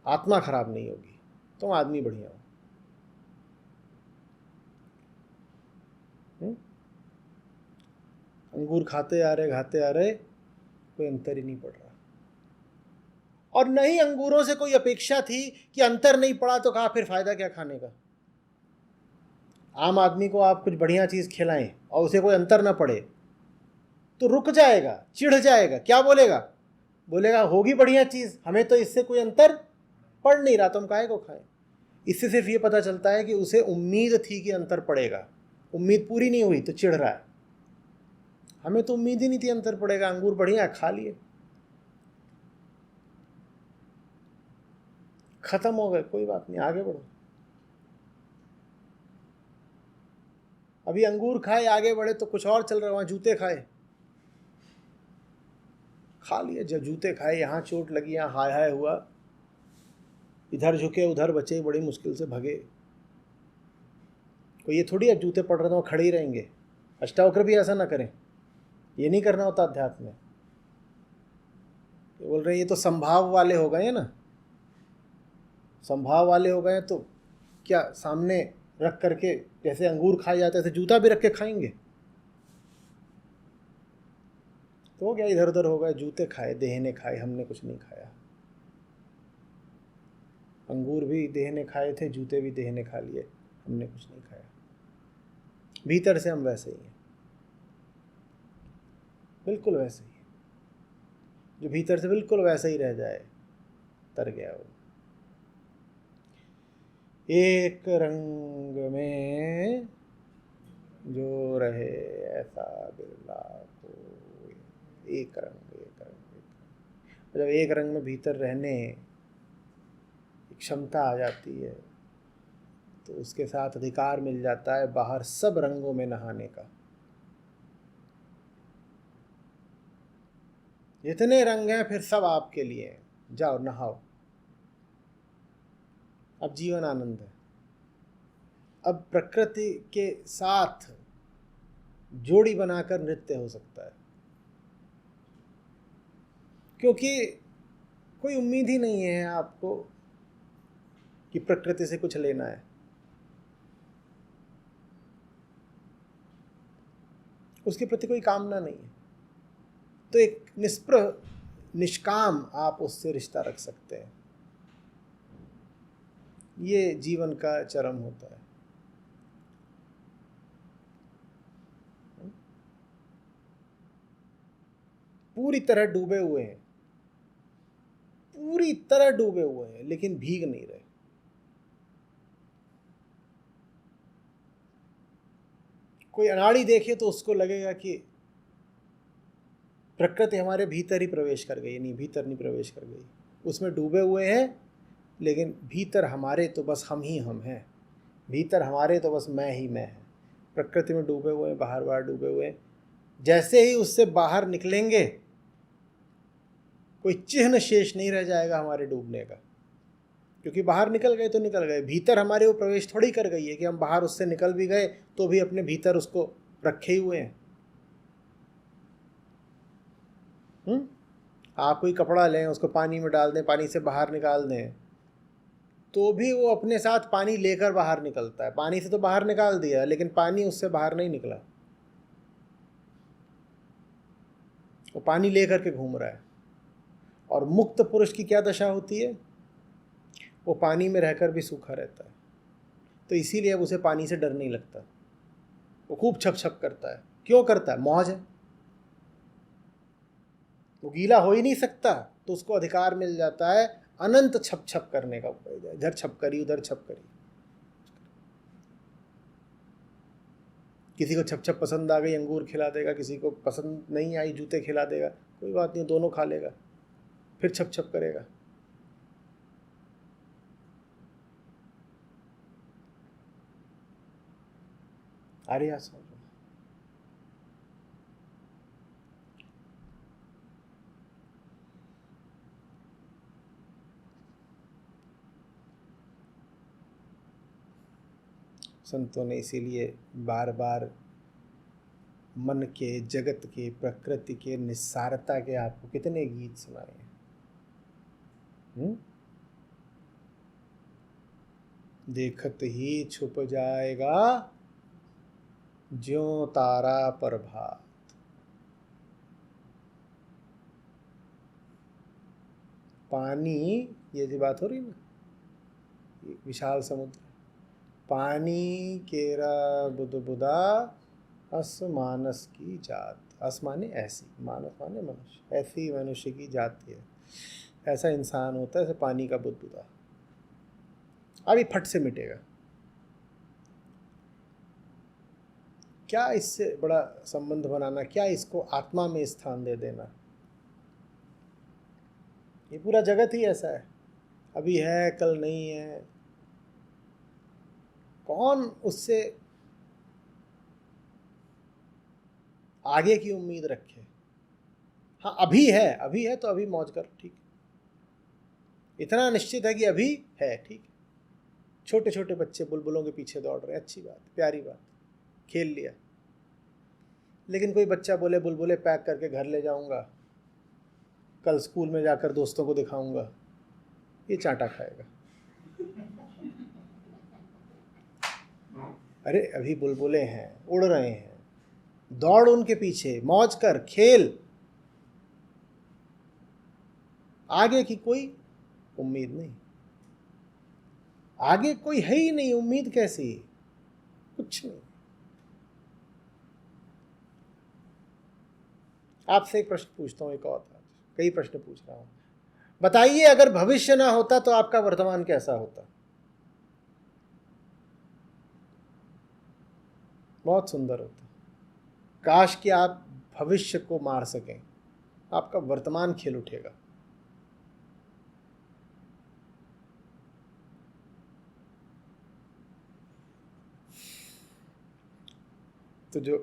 आत्मा खराब नहीं होगी, तुम आदमी बढ़िया हो। अंगूर खाते आ रहे, कोई अंतर ही नहीं पड़ रहा। और नहीं अंगूरों से कोई अपेक्षा थी कि अंतर नहीं पड़ा तो कहा फिर फायदा क्या खाने का। आम आदमी को आप कुछ बढ़िया चीज खिलाएं और उसे कोई अंतर ना पड़े तो रुक जाएगा, चिढ़ जाएगा, क्या बोलेगा? बोलेगा होगी बढ़िया चीज, हमें तो इससे कोई अंतर पड़ नहीं रहा, तुम काहे को खाएं। इससे सिर्फ ये पता चलता है कि उसे उम्मीद थी कि अंतर पड़ेगा, उम्मीद पूरी नहीं हुई तो चिढ़ रहा है। हमें तो उम्मीद ही नहीं थी अंतर पड़ेगा, अंगूर बढ़िया खा लिए, खत्म हो गए, कोई बात नहीं, आगे बढ़ो। अभी अंगूर खाए आगे बढ़े तो कुछ और चल रहा है, वहां जूते खाए, खा लिए। जब जूते खाए, यहाँ चोट लगी, यहाँ हाय हाय हुआ, इधर झुके उधर बचे, बड़ी मुश्किल से भगे। कोई ये थोड़ी अब जूते पड़ रहे तो खड़े ही रहेंगे। अष्टावक्र भी ऐसा ना करें, ये नहीं करना होता अध्यात्म में। बोल रहे ये तो संभाव वाले हो गए ना, संभाव वाले हो गए तो क्या सामने रख करके जैसे अंगूर खाए जाते थे जूता भी रख के खाएंगे? तो क्या इधर उधर हो गए, जूते खाए, देह ने खाए, हमने कुछ नहीं खाया। अंगूर भी देह ने खाए थे, जूते भी देह ने खा लिए, हमने कुछ नहीं खाया। भीतर से हम वैसे ही हैं, बिल्कुल वैसे ही। जो भीतर से बिल्कुल वैसा ही रह जाए, तर गया वो। एक रंग में जो रहे ऐसा बिरला को, एक रंग एक रंग। जब एक रंग में भीतर रहने की क्षमता आ जाती है तो उसके साथ अधिकार मिल जाता है बाहर सब रंगों में नहाने का। जितने रंग हैं फिर सब आपके लिए हैं, जाओ नहाओ। अब जीवन आनंद है। अब प्रकृति के साथ जोड़ी बनाकर नृत्य हो सकता है, क्योंकि कोई उम्मीद ही नहीं है आपको कि प्रकृति से कुछ लेना है। उसके प्रति कोई कामना नहीं है, तो एक निष्प्रह निष्काम आप उससे रिश्ता रख सकते हैं। ये जीवन का चरम होता है। पूरी तरह डूबे हुए हैं, पूरी तरह डूबे हुए हैं, लेकिन भीग नहीं रहे। कोई अनाड़ी देखे तो उसको लगेगा कि प्रकृति हमारे भीतर ही प्रवेश कर गई, नहीं भीतर नहीं प्रवेश कर गई, उसमें डूबे हुए हैं, लेकिन भीतर हमारे तो बस हम ही हम हैं, भीतर हमारे तो बस मैं ही मैं है। प्रकृति में डूबे हुए हैं, बाहर बाहर डूबे हुए हैं। जैसे ही उससे बाहर निकलेंगे कोई चिन्ह शेष नहीं रह जाएगा हमारे डूबने का। क्योंकि बाहर निकल गए तो निकल गए, भीतर हमारे वो प्रवेश थोड़ी कर गई है कि हम बाहर उससे निकल भी गए तो भी अपने भीतर उसको रखे ही हुए हैं। आप कोई कपड़ा लें, उसको पानी में डाल दें, पानी से बाहर निकाल दें, तो भी वो अपने साथ पानी लेकर बाहर निकलता है। पानी से तो बाहर निकाल दिया लेकिन पानी उससे बाहर नहीं निकला, वो पानी लेकर के घूम रहा है। और मुक्त पुरुष की क्या दशा होती है? वो पानी में रहकर भी सूखा रहता है, तो इसीलिए अब उसे पानी से डर नहीं लगता। वो खूब छप छप करता है। क्यों करता है? मौज है। वो गीला हो ही नहीं सकता, तो उसको अधिकार मिल जाता है अनंत छप छप करने का। इधर छप करी, उधर छप करी। किसी को छप छप पसंद आ गई, अंगूर खिला देगा, किसी को पसंद नहीं आई, जूते खिला देगा, कोई बात नहीं, दोनों खा लेगा, फिर छप छप करेगा। अरे यार समझ, संतों ने इसीलिए बार बार मन के, जगत के, प्रकृति के निस्सारता के आपको कितने गीत सुनाए हैं। देखत ही छुप जाएगा ज्यों तारा प्रभात। पानी, ये जो बात हो रही ना, विशाल समुद्र, पानी केरा बुदबुदा अस मानस की जात। अस माने ऐसी, मानस माने मनुष्य, ऐसी मनुष्य की जाति है। ऐसा इंसान होता है जैसे पानी का बुदबुदा, अभी फट से मिटेगा। क्या इससे बड़ा संबंध बनाना, क्या इसको आत्मा में स्थान दे देना। ये पूरा जगत ही ऐसा है, अभी है कल नहीं है। कौन उससे आगे की उम्मीद रखे? हाँ अभी है तो अभी मौज कर, ठीक, इतना निश्चित है कि अभी है, ठीक। छोटे छोटे बच्चे बुलबुलों के पीछे दौड़ रहे हैं, अच्छी बात, प्यारी बात, खेल लिया। लेकिन कोई बच्चा बोले बुलबुले पैक करके घर ले जाऊंगा, कल स्कूल में जाकर दोस्तों को दिखाऊंगा, ये चांटा खाएगा। अरे अभी बुलबुले हैं, उड़ रहे हैं, दौड़ उनके पीछे, मौज कर, खेल, आगे की कोई उम्मीद नहीं, आगे कोई है ही नहीं, उम्मीद कैसी, कुछ नहीं। आपसे एक प्रश्न पूछता हूं, एक और, कई प्रश्न पूछ रहा हूं, बताइए अगर भविष्य ना होता तो आपका वर्तमान कैसा होता? बहुत सुंदर होता। काश कि आप भविष्य को मार सकें, आपका वर्तमान खेल उठेगा। तो जो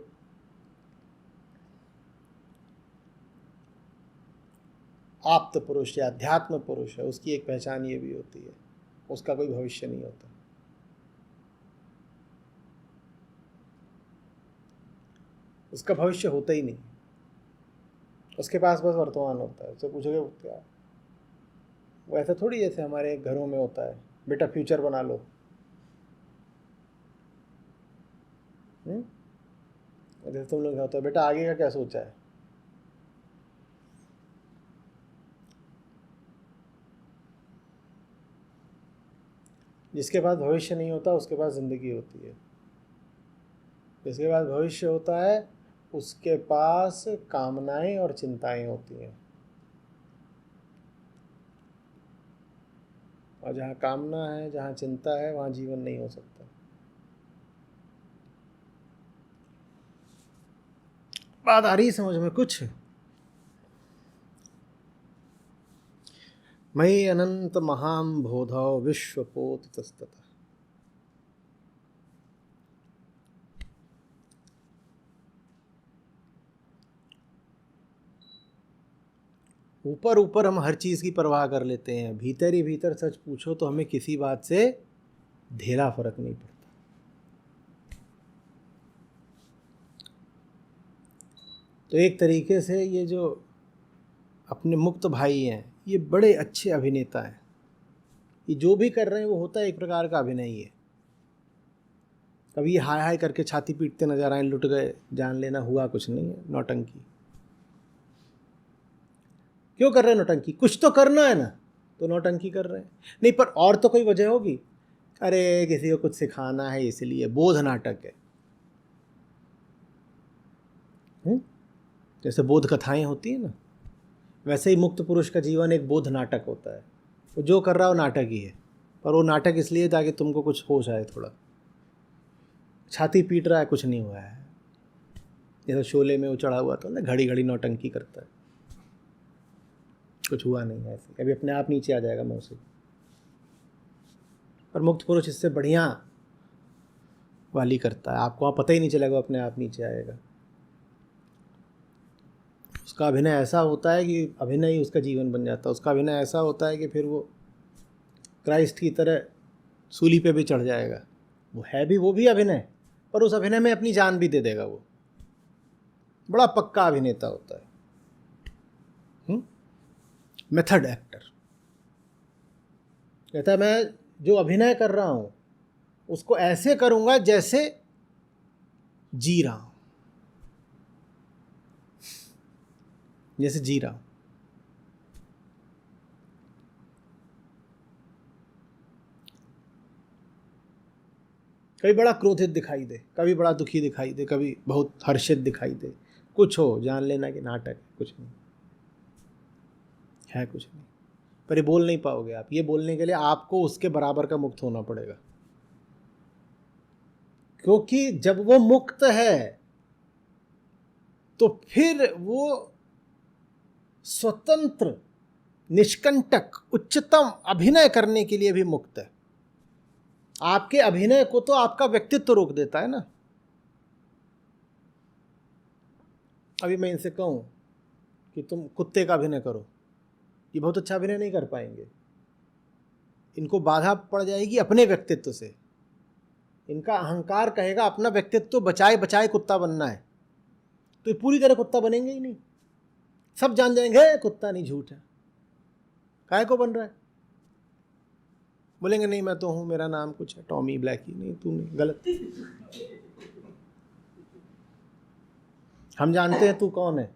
आप्त पुरुष या अध्यात्म पुरुष है, उसकी एक पहचान ये भी होती है, उसका कोई भविष्य नहीं होता। उसका भविष्य होता ही नहीं, उसके पास बस वर्तमान होता है। उससे पूछोगे क्या, वो ऐसा थोड़ी जैसे हमारे घरों में होता है, बेटा फ्यूचर बना लो। जैसे तुम लोग होता है, बेटा आगे का क्या सोचा है। जिसके पास भविष्य नहीं होता उसके पास जिंदगी होती है, जिसके पास भविष्य होता है उसके पास कामनाएं और चिंताएं होती हैं। और जहाँ कामना है, जहाँ चिंता है, वहाँ जीवन नहीं हो सकता। बात आ रही समझ में कुछ? मयि अनंत महाम बोधौ विश्वपोतस्ततः। ऊपर ऊपर हम हर चीज़ की परवाह कर लेते हैं, भीतर ही भीतर सच पूछो तो हमें किसी बात से ढेरा फर्क नहीं पड़ता। तो एक तरीके से ये जो अपने मुक्त भाई हैं ये बड़े अच्छे अभिनेता हैं। ये जो भी कर रहे हैं वो होता है एक प्रकार का अभिनय ही है। कभी हाय हाय करके छाती पीटते नजर आए, लुट गए, जान लेना हुआ कुछ नहीं है, नौटंकी। क्यों कर रहे हैं नौटंकी? कुछ तो करना है ना, तो नौटंकी कर रहे हैं। नहीं पर और तो कोई वजह होगी, अरे किसी को कुछ सिखाना है इसलिए, बोध नाटक है। जैसे बोध कथाएं होती है ना, वैसे ही मुक्त पुरुष का जीवन एक बोध नाटक होता है। वो जो कर रहा है वो नाटक ही है, पर वो नाटक इसलिए ताकि तुमको कुछ होश आए थोड़ा। छाती पीट रहा है, कुछ नहीं हुआ है। जैसे शोले में वो चढ़ा हुआ था ना, घड़ी घड़ी नौटंकी करता है, कुछ हुआ नहीं है, ऐसे कभी अपने आप नीचे आ जाएगा मुँह से। पर मुक्त पुरुष इससे बढ़िया वाली करता है, आपको वहाँ पता ही नहीं चलेगा, अपने आप नीचे आएगा। उसका अभिनय ऐसा होता है कि अभिनय ही उसका जीवन बन जाता है। उसका अभिनय ऐसा होता है कि फिर वो क्राइस्ट की तरह सूली पे भी चढ़ जाएगा। वो है भी, वो भी अभिनय, पर उस अभिनय में अपनी जान भी दे देगा। वो बड़ा पक्का अभिनेता होता है, मेथड एक्टर। कहता है मैं जो अभिनय कर रहा हूँ उसको ऐसे करूँगा जैसे जी रहा हूँ, जैसे जी रहा हूं। कभी बड़ा क्रोधित दिखाई दे, कभी बड़ा दुखी दिखाई दे, कभी बहुत हर्षित दिखाई दे, कुछ हो जान लेना कि नाटक है, कुछ नहीं है, कुछ नहीं। पर ये बोल नहीं पाओगे आप। ये बोलने के लिए आपको उसके बराबर का मुक्त होना पड़ेगा, क्योंकि जब वो मुक्त है तो फिर वो स्वतंत्र, निष्कंटक, उच्चतम अभिनय करने के लिए भी मुक्त है। आपके अभिनय को तो आपका व्यक्तित्व रोक देता है ना। अभी मैं इनसे कहूं कि तुम कुत्ते का अभिनय करो, ये बहुत अच्छा अभिनय नहीं कर पाएंगे। इनको बाधा पड़ जाएगी अपने व्यक्तित्व से। इनका अहंकार कहेगा अपना व्यक्तित्व बचाए बचाए कुत्ता बनना है, तो ये पूरी तरह कुत्ता बनेंगे ही नहीं। सब जान जाएंगे कुत्ता नहीं, झूठ है, काहे को बन रहा है। बोलेंगे नहीं मैं तो हूं, मेरा नाम कुछ है टॉमी ब्लैकी। नहीं, तू नहीं, गलत। हम जानते हैं तू कौन है,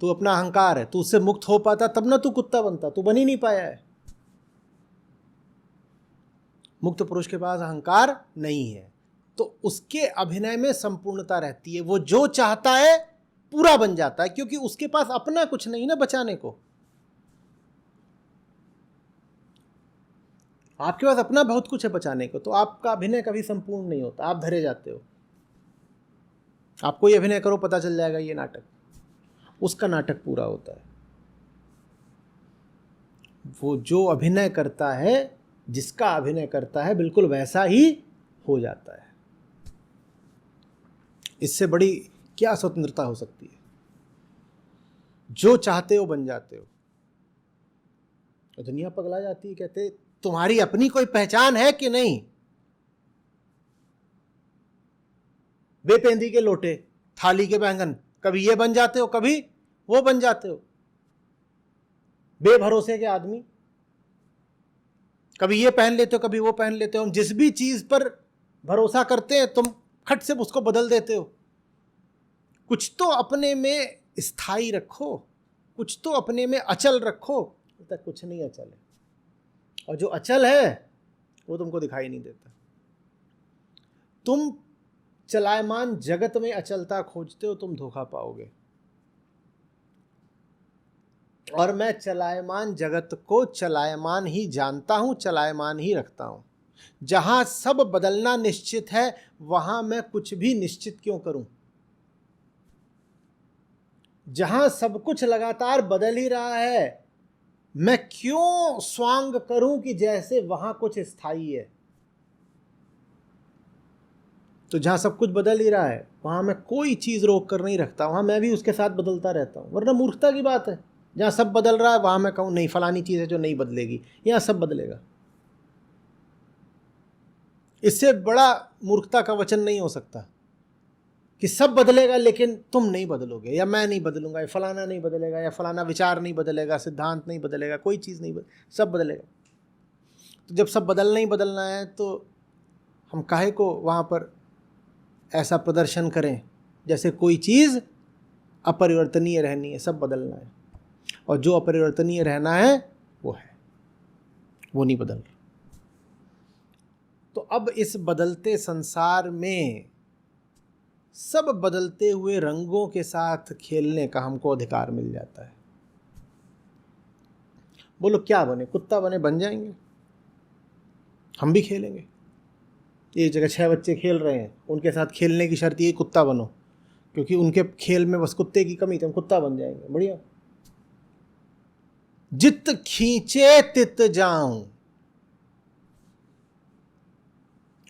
तू अपना अहंकार है। तू उससे मुक्त हो पाता तब ना तू कुत्ता बनता, तू बन ही नहीं पाया है। मुक्त पुरुष के पास अहंकार नहीं है, तो उसके अभिनय में संपूर्णता रहती है। वो जो चाहता है पूरा बन जाता है, क्योंकि उसके पास अपना कुछ नहीं ना बचाने को। आपके पास अपना बहुत कुछ है बचाने को, तो आपका अभिनय कभी संपूर्ण नहीं होता, आप धरे जाते हो। आप कोई अभिनय करो, पता चल जाएगा ये नाटक, उसका नाटक पूरा होता है। वो जो अभिनय करता है, जिसका अभिनय करता है, बिल्कुल वैसा ही हो जाता है। इससे बड़ी क्या स्वतंत्रता हो सकती है? जो चाहते हो बन जाते हो। तो दुनिया पगला जाती है, कहते तुम्हारी अपनी कोई पहचान है कि नहीं? बेपेंदी के लोटे, थाली के बैंगन, कभी ये बन जाते हो, कभी वो बन जाते हो। बेभरोसे के आदमी, कभी ये पहन लेते हो, कभी वो पहन लेते हो। हम जिस भी चीज पर भरोसा करते हैं तुम खट से उसको बदल देते हो। कुछ तो अपने में स्थायी रखो, कुछ तो अपने में अचल रखो। तक कुछ नहीं अचल है, और जो अचल है वो तुमको दिखाई नहीं देता। तुम चलायमान जगत में अचलता खोजते हो, तुम धोखा पाओगे। और मैं चलायमान जगत को चलायमान ही जानता हूं, चलायमान ही रखता हूं। जहां सब बदलना निश्चित है वहां मैं कुछ भी निश्चित क्यों करूं? जहां सब कुछ लगातार बदल ही रहा है, मैं क्यों स्वांग करूं कि जैसे वहां कुछ स्थायी है? तो जहां सब कुछ बदल ही रहा है वहां मैं कोई चीज रोक कर नहीं रखता, वहां मैं भी उसके साथ बदलता रहता हूं, वरना मूर्खता की बात है। जहाँ सब बदल रहा है वहाँ मैं कहूँ नहीं फलानी चीज़ है जो नहीं बदलेगी, यहाँ सब बदलेगा। इससे बड़ा मूर्खता का वचन नहीं हो सकता कि सब बदलेगा लेकिन तुम नहीं बदलोगे, या मैं नहीं बदलूंगा, या फलाना नहीं बदलेगा, या फलाना विचार नहीं बदलेगा, सिद्धांत नहीं बदलेगा, कोई चीज़ नहीं सब बदलेगा। तो जब सब बदलना ही बदलना है तो हम काहे को वहाँ पर ऐसा प्रदर्शन करें जैसे कोई चीज़ अपरिवर्तनीय रहनी है, सब बदलना है, और जो अपरिवर्तनीय रहना है वो है, वो नहीं बदल रहा। तो अब इस बदलते संसार में सब बदलते हुए रंगों के साथ खेलने का हमको अधिकार मिल जाता है। बोलो क्या बने, कुत्ता बने, बन जाएंगे, हम भी खेलेंगे। एक जगह 6 बच्चे खेल रहे हैं, उनके साथ खेलने की शर्त ये कुत्ता बनो, क्योंकि उनके खेल में बस कुत्ते की कमी थी, हम कुत्ता बन जाएंगे। बढ़िया। जित खींचे तित जाऊं,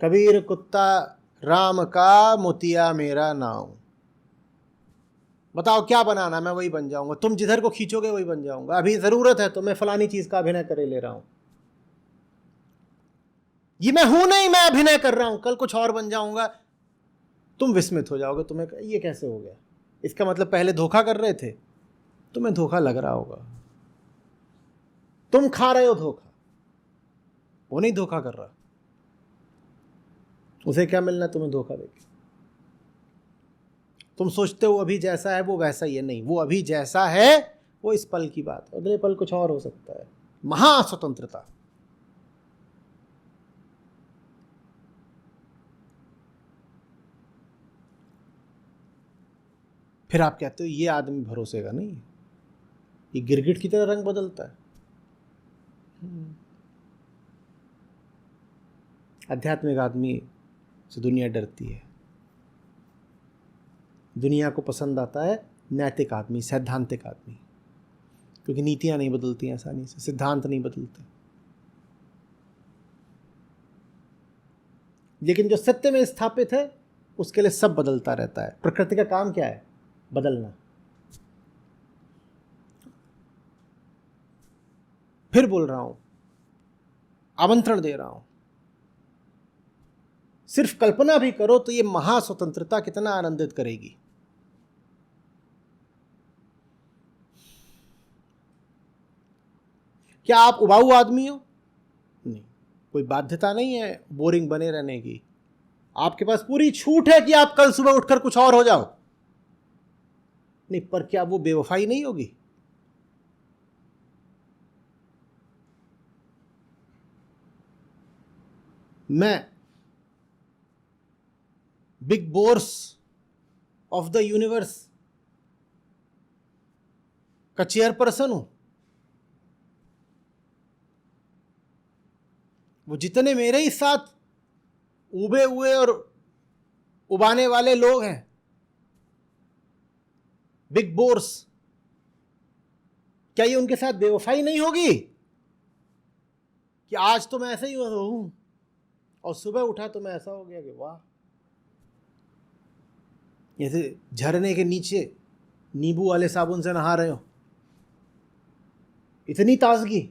कबीर कुत्ता राम का मोतिया मेरा नाम। बताओ क्या बनाना, मैं वही बन जाऊंगा, तुम जिधर को खींचोगे वही बन जाऊंगा। अभी जरूरत है तो मैं फलानी चीज का अभिनय करे ले रहा हूं, ये मैं हूं नहीं, मैं अभिनय कर रहा हूं, कल कुछ और बन जाऊंगा। तुम विस्मित हो जाओगे, तुम्हें ये कैसे हो गया। इसका मतलब पहले धोखा कर रहे थे, तुम्हें धोखा लग रहा होगा, तुम खा रहे हो धोखा, वो नहीं धोखा कर रहा। उसे क्या मिलना तुम्हें धोखा देके। तुम सोचते हो अभी जैसा है वो वैसा ही है, नहीं, वो अभी जैसा है वो इस पल की बात है, अगले पल कुछ और हो सकता है। महास्वतंत्रता। फिर आप कहते हो ये आदमी भरोसे का नहीं है, ये गिरगिट की तरह रंग बदलता है। आध्यात्मिक आदमी से दुनिया डरती है, दुनिया को पसंद आता है नैतिक आदमी, सैद्धांतिक आदमी, क्योंकि नीतियां नहीं बदलती आसानी से, सिद्धांत नहीं बदलते। लेकिन जो सत्य में स्थापित है उसके लिए सब बदलता रहता है। प्रकृति का काम क्या है? बदलना। फिर बोल रहा हूं, आमंत्रण दे रहा हूं, सिर्फ कल्पना भी करो तो ये महास्वतंत्रता कितना आनंदित करेगी। क्या आप उबाऊ आदमी हो? नहीं, कोई बाध्यता नहीं है बोरिंग बने रहने की। आपके पास पूरी छूट है कि आप कल सुबह उठकर कुछ और हो जाओ। नहीं, पर क्या वो बेवफाई नहीं होगी? मैं big boss of the universe का चेयरपर्सन हूं। वो जितने मेरे ही साथ उबे हुए और उबाने वाले लोग हैं, बिग बोर्स, क्या ये उनके साथ बेवफाई नहीं होगी कि आज तो मैं ऐसे ही हूं और सुबह उठा तो मैं ऐसा हो गया कि वाह, जैसे झरने के नीचे नींबू वाले साबुन से नहा रहे हो, इतनी ताजगी।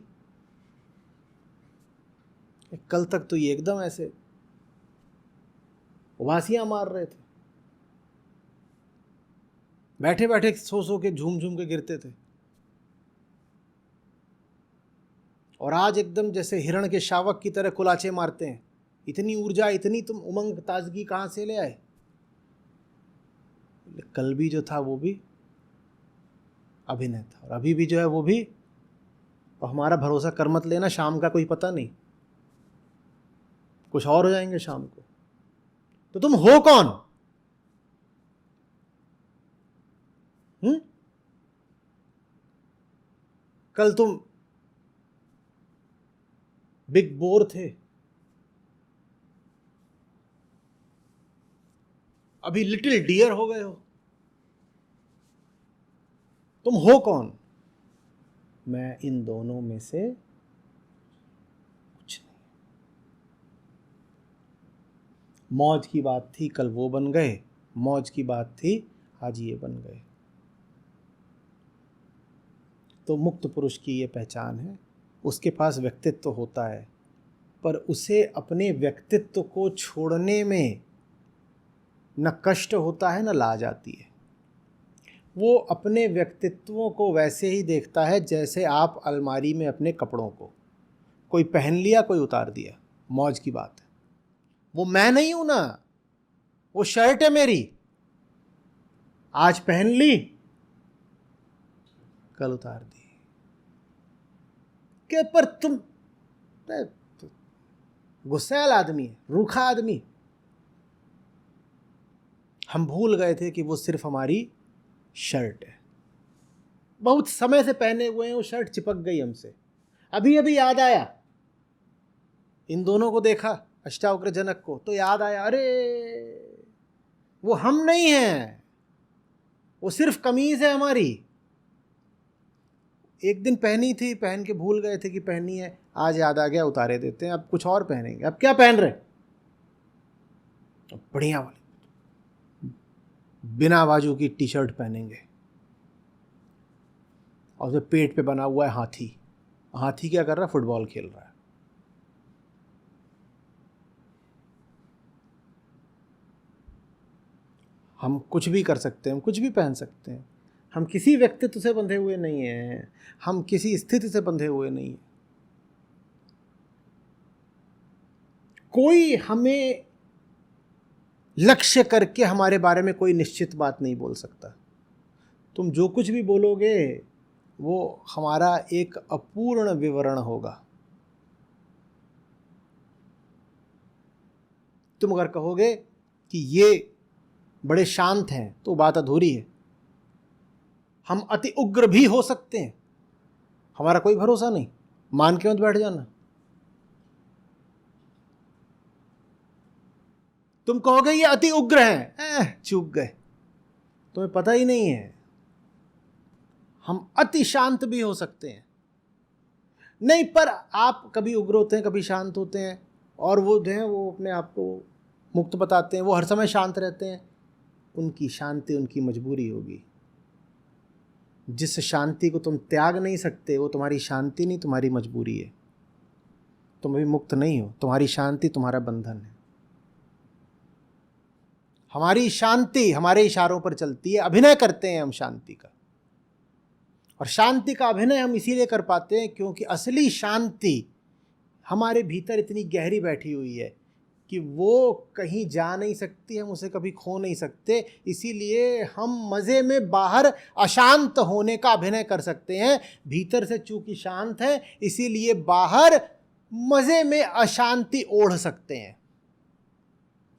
कल तक तो ये एकदम ऐसे उबासियां मार रहे थे, बैठे बैठे सो सो के झूम झूम के गिरते थे, और आज एकदम जैसे हिरण के शावक की तरह कुलाचे मारते हैं। इतनी ऊर्जा, इतनी तुम उमंग, ताजगी कहां से ले आए? कल भी जो था वो भी अभिनय था, और अभी भी जो है वो भी। और हमारा भरोसा कर मत लेना, शाम का कोई पता नहीं, कुछ और हो जाएंगे शाम को। तो तुम हो कौन? कल तुम बिग बोर थे, अभी लिटिल डियर हो गए हो। तुम हो कौन? मैं इन दोनों में से कुछ नहीं। मौज की बात थी कल वो बन गए, मौज की बात थी आज ये बन गए। तो मुक्त पुरुष की ये पहचान है। उसके पास व्यक्तित्व होता है, पर उसे अपने व्यक्तित्व को छोड़ने में न कष्ट होता है न लाज आती है। वो अपने व्यक्तित्वों को वैसे ही देखता है जैसे आप अलमारी में अपने कपड़ों को, कोई पहन लिया कोई उतार दिया, मौज की बात है। वो मैं नहीं हूं ना, वो शर्ट है मेरी, आज पहन ली कल उतार दी। के पर तुम गुस्सैल आदमी है, रूखा आदमी। हम भूल गए थे कि वो सिर्फ हमारी शर्ट है, बहुत समय से पहने हुए हैं, वो शर्ट चिपक गई हमसे। अभी अभी याद आया, इन दोनों को देखा, अष्टावक्र जनक को, तो याद आया, अरे वो हम नहीं हैं, वो सिर्फ कमीज है हमारी। एक दिन पहनी थी, पहन के भूल गए थे कि पहनी है, आज याद आ गया, उतारे देते हैं, अब कुछ और पहनेंगे। अब क्या पहन रहे? बढ़िया वाली बिना बाजू की टी शर्ट पहनेंगे, और उसे पेट पे बना हुआ है हाथी। हाथी क्या कर रहा है? फुटबॉल खेल रहा है। हम कुछ भी कर सकते हैं, हम कुछ भी पहन सकते हैं। हम किसी व्यक्तित्व से बंधे हुए नहीं हैं, हम किसी स्थिति से बंधे हुए नहीं हैं। कोई हमें लक्ष्य करके हमारे बारे में कोई निश्चित बात नहीं बोल सकता। तुम जो कुछ भी बोलोगे वो हमारा एक अपूर्ण विवरण होगा। तुम अगर कहोगे कि ये बड़े शांत हैं तो बात अधूरी है। हम अति उग्र भी हो सकते हैं, हमारा कोई भरोसा नहीं, मान के मत बैठ जाना। तुम कहोगे ये अति उग्र हैं, चूक गए, तुम्हें पता ही नहीं है। हम अति शांत भी हो सकते हैं। नहीं, पर आप कभी उग्र होते हैं, कभी शांत होते हैं, और वो जो है वो अपने आप को मुक्त बताते हैं, वो हर समय शांत रहते हैं। उनकी शांति उनकी मजबूरी होगी। जिस शांति को तुम त्याग नहीं सकते वो तुम्हारी शांति नहीं, तुम्हारी मजबूरी है। तुम अभी मुक्त नहीं हो, तुम्हारी शांति तुम्हारा बंधन है। हमारी शांति हमारे इशारों पर चलती है, अभिनय करते हैं हम शांति का। और शांति का अभिनय हम इसीलिए कर पाते हैं क्योंकि असली शांति हमारे भीतर इतनी गहरी बैठी हुई है कि वो कहीं जा नहीं सकती, हम उसे कभी खो नहीं सकते। इसीलिए हम मज़े में बाहर अशांत होने का अभिनय कर सकते हैं। भीतर से चूंकि शांत है इसीलिए बाहर मज़े में अशांति ओढ़ सकते हैं।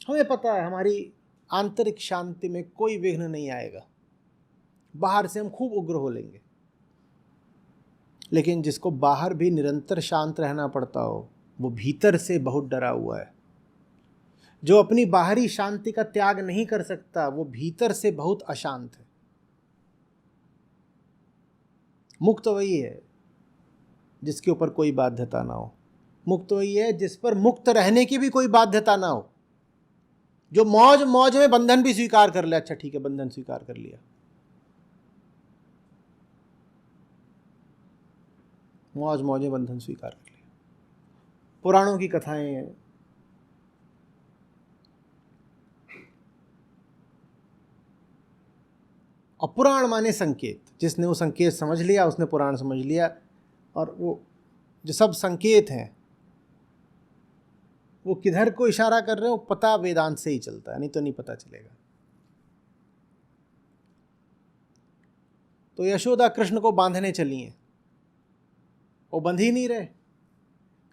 हमें पता है हमारी आंतरिक शांति में कोई विघ्न नहीं आएगा। बाहर से हम खूब उग्र हो लेंगे, लेकिन जिसको बाहर भी निरंतर शांत रहना पड़ता हो वो भीतर से बहुत डरा हुआ है। जो अपनी बाहरी शांति का त्याग नहीं कर सकता वो भीतर से बहुत अशांत है। मुक्त वही है जिसके ऊपर कोई बाध्यता ना हो। मुक्त वही है जिस पर मुक्त रहने की भी कोई बाध्यता ना हो। जो मौज मौज में बंधन भी स्वीकार कर ले, अच्छा ठीक है बंधन स्वीकार कर लिया, मौज मौज में बंधन स्वीकार कर लिया। पुराणों की कथाएं हैं, और पुराण माने संकेत। जिसने वो संकेत समझ लिया उसने पुराण समझ लिया। और वो जो सब संकेत हैं वो किधर को इशारा कर रहे हो पता वेदांत से ही चलता है, नहीं तो नहीं पता चलेगा। तो यशोदा कृष्ण को बांधने चली हैं, वो बंध ही नहीं रहे।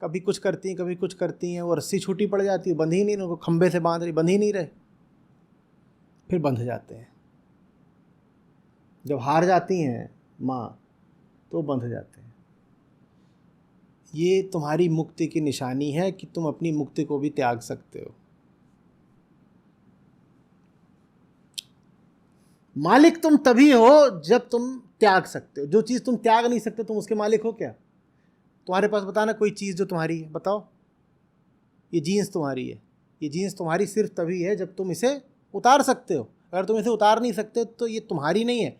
कभी कुछ करती हैं कभी कुछ करती हैं, वो रस्सी छूटी पड़ जाती है, बंध ही नहीं, उनको खंबे से बांध रही, बंध ही नहीं रहे। फिर बंध जाते हैं। जब हार जाती हैं माँ तो बंध जाते हैं। ये तुम्हारी मुक्ति की निशानी है कि तुम अपनी मुक्ति को भी त्याग सकते हो। मालिक तुम तभी हो जब तुम त्याग सकते हो। जो चीज़ तुम त्याग नहीं सकते तुम उसके मालिक हो क्या? तुम्हारे पास बताना कोई चीज़ जो तुम्हारी है, बताओ। ये जीन्स तुम्हारी है, ये जीन्स तुम्हारी सिर्फ तभी है जब तुम इसे उतार सकते हो। अगर तुम इसे उतार नहीं सकते तो ये तुम्हारी नहीं है,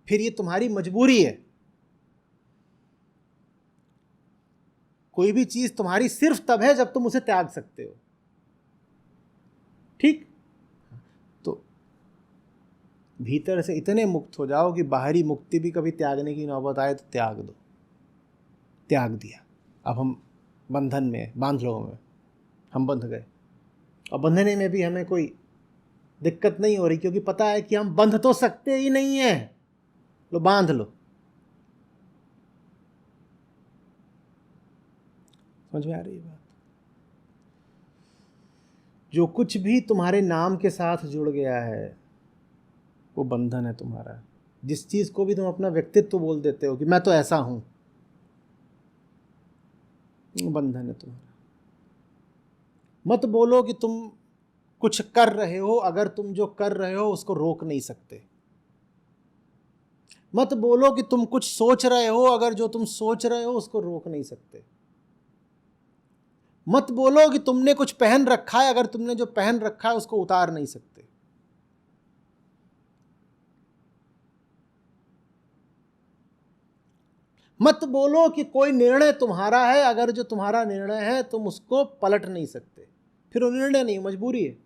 फिर ये तुम्हारी मजबूरी है। कोई भी चीज तुम्हारी सिर्फ तब है जब तुम उसे त्याग सकते हो। ठीक, तो भीतर से इतने मुक्त हो जाओ कि बाहरी मुक्ति भी कभी त्यागने की नौबत आए तो त्याग दो। त्याग दिया, अब हम बंधन में, बांध लो हमें, हम बंध गए। और बंधने में भी हमें कोई दिक्कत नहीं हो रही, क्योंकि पता है कि हम बंध तो सकते ही नहीं है। लो बांध लो। समझ में आ रही है बात? जो कुछ भी तुम्हारे नाम के साथ जुड़ गया है वो बंधन है तुम्हारा। जिस चीज को भी तुम अपना व्यक्तित्व बोल देते हो कि मैं तो ऐसा हूं, बंधन है तुम्हारा। मत बोलो कि तुम कुछ कर रहे हो अगर तुम जो कर रहे हो उसको रोक नहीं सकते। मत बोलो कि तुम कुछ सोच रहे हो अगर जो तुम सोच रहे हो उसको रोक नहीं सकते। मत बोलो कि तुमने कुछ पहन रखा है अगर तुमने जो पहन रखा है उसको उतार नहीं सकते। मत बोलो कि कोई निर्णय तुम्हारा है अगर जो तुम्हारा निर्णय है तुम उसको पलट नहीं सकते। फिर वो निर्णय नहीं, मजबूरी है।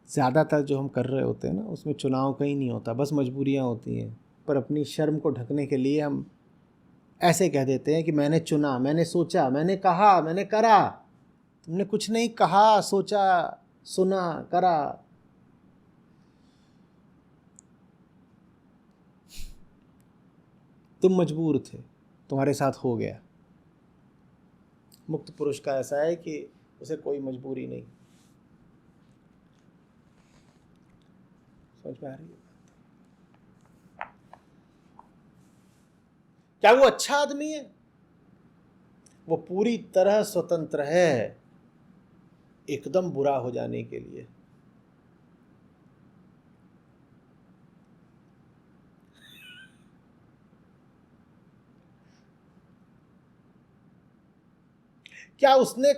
ज़्यादातर जो हम कर रहे होते हैं ना उसमें चुनाव कहीं नहीं होता, बस मजबूरियां होती हैं। पर अपनी शर्म को ढकने के लिए हम ऐसे कह देते हैं कि मैंने चुना, मैंने सोचा, मैंने कहा, मैंने करा। तुमने कुछ नहीं कहा, सोचा, सुना, करा। तुम मजबूर थे, तुम्हारे साथ हो गया। मुक्त पुरुष का ऐसा है कि उसे कोई मजबूरी नहीं। समझ में आ रही है? क्या वो अच्छा आदमी है? वो पूरी तरह स्वतंत्र है एकदम बुरा हो जाने के लिए। क्या उसने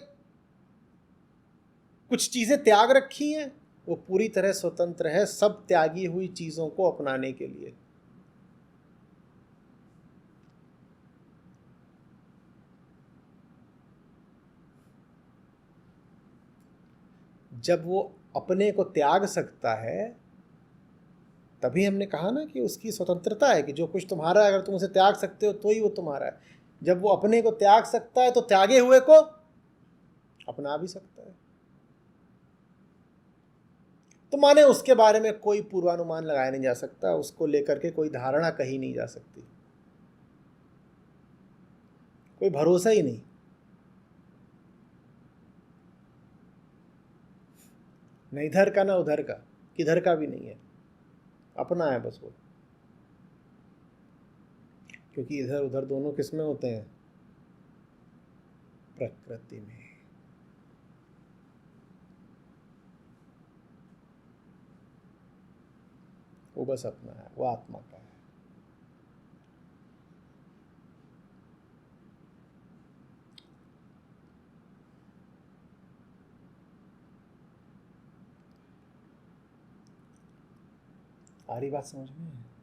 कुछ चीजें त्याग रखी हैं? वो पूरी तरह स्वतंत्र है सब त्यागी हुई चीजों को अपनाने के लिए। जब वो अपने को त्याग सकता है तभी हमने कहा ना कि उसकी स्वतंत्रता है कि जो कुछ तुम्हारा है अगर तुम उसे त्याग सकते हो तो ही वो तुम्हारा है। जब वो अपने को त्याग सकता है तो त्यागे हुए को अपना भी सकता है। तो माने उसके बारे में कोई पूर्वानुमान लगाया नहीं जा सकता, उसको लेकर के कोई धारणा कही नहीं जा सकती, कोई भरोसा ही नहीं। न इधर का ना उधर का, किधर का भी नहीं है, अपना है बस वो। क्योंकि इधर उधर दोनों किसमें होते हैं? प्रकृति में। वो बस अपना है, वो आत्मा का है। आ रही बात समझ में?